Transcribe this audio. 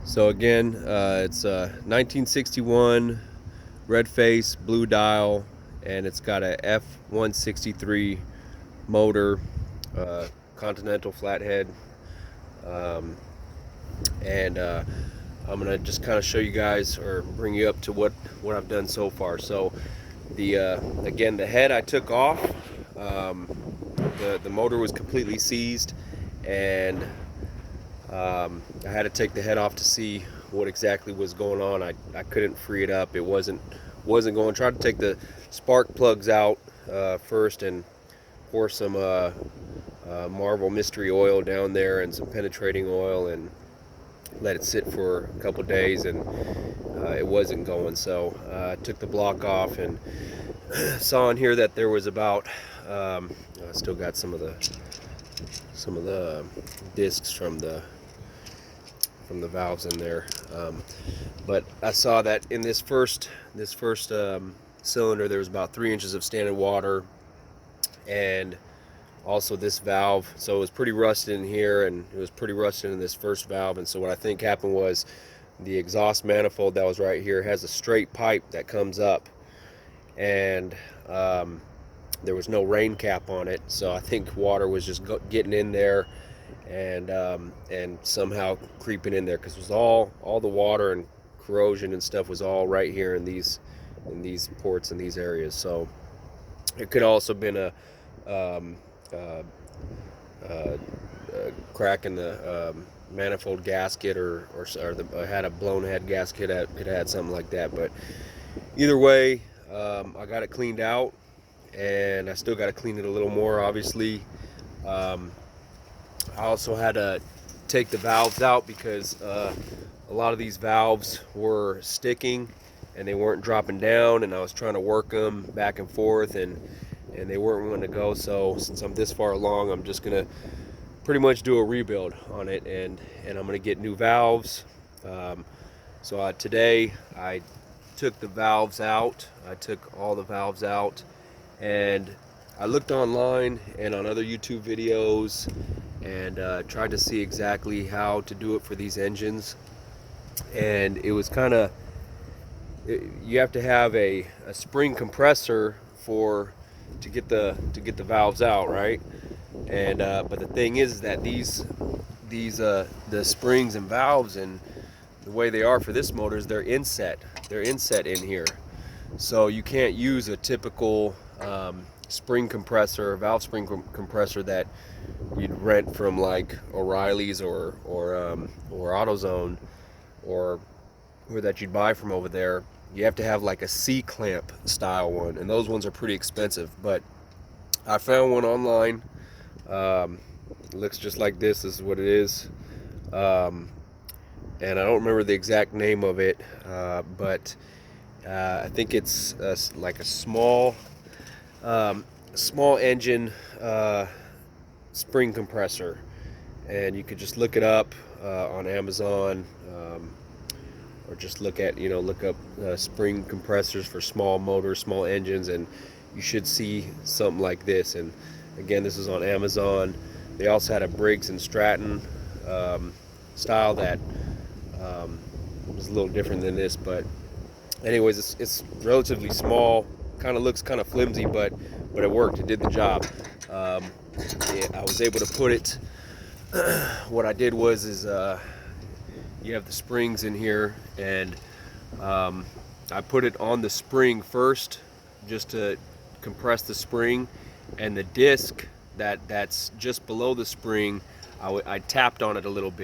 So again, it's a 1961 red face blue dial, and it's got a F163 motor, Continental flathead, um, and I'm gonna just kind of show you guys or bring you up to what I've done so far. So the again, the head I took off. The motor was completely seized, and I had to take the head off to see what exactly was going on. I couldn't free it up. It wasn't going. Tried to take the spark plugs out first and pour some Marvel mystery oil down there and some penetrating oil and let it sit for a couple days, and it wasn't going. So I took the block off and saw in here that there was about I still got some of the discs from the valves in there, but I saw that in this first cylinder there was about 3 inches of standing water, and also this valve. So it was pretty rusted in here, and it was pretty rusted in this first valve. And so what I think happened was the exhaust manifold that was right here has a straight pipe that comes up, and there was no rain cap on it. So I think water was just getting in there and somehow creeping in there, because it was all the water and corrosion and stuff was all right here in these ports in these areas. So it could also been a crack in the manifold gasket, or had a blown head gasket. It had something like that. But either way, I got it cleaned out, and I still got to clean it a little more, obviously. I also had to take the valves out because a lot of these valves were sticking and they weren't dropping down, and I was trying to work them back and forth, and they weren't wanting to go. So since I'm this far along, I'm just gonna pretty much do a rebuild on it, and I'm gonna get new valves. So today I took the valves out. I took all the valves out, and I looked online and on other YouTube videos and tried to see exactly how to do it for these engines. And it was kind of, you have to have a spring compressor to get the valves out, right? And but the thing is that the springs and valves, and the way they are for this motor, is they're inset in here. So you can't use a typical spring compressor, valve spring compressor that you'd rent from like O'Reilly's or AutoZone, or that you'd buy from over there. You have to have like a C-clamp style one, and those ones are pretty expensive. But I found one online. It looks just like this. This is what it is. And I don't remember the exact name of it, but I think it's like a small engine spring compressor, and you could just look it up on Amazon, or just look up spring compressors for small motors, small engines, and you should see something like this. And again, this is on Amazon. They also had a Briggs and Stratton style that was a little different than this, but anyways, it's relatively small. Kind of looks kind of flimsy, but it worked. It did the job. Yeah, I was able to put it. What I did was you have the springs in here, and I put it on the spring first, just to compress the spring, and the disc that's just below the spring, I tapped on it a little bit.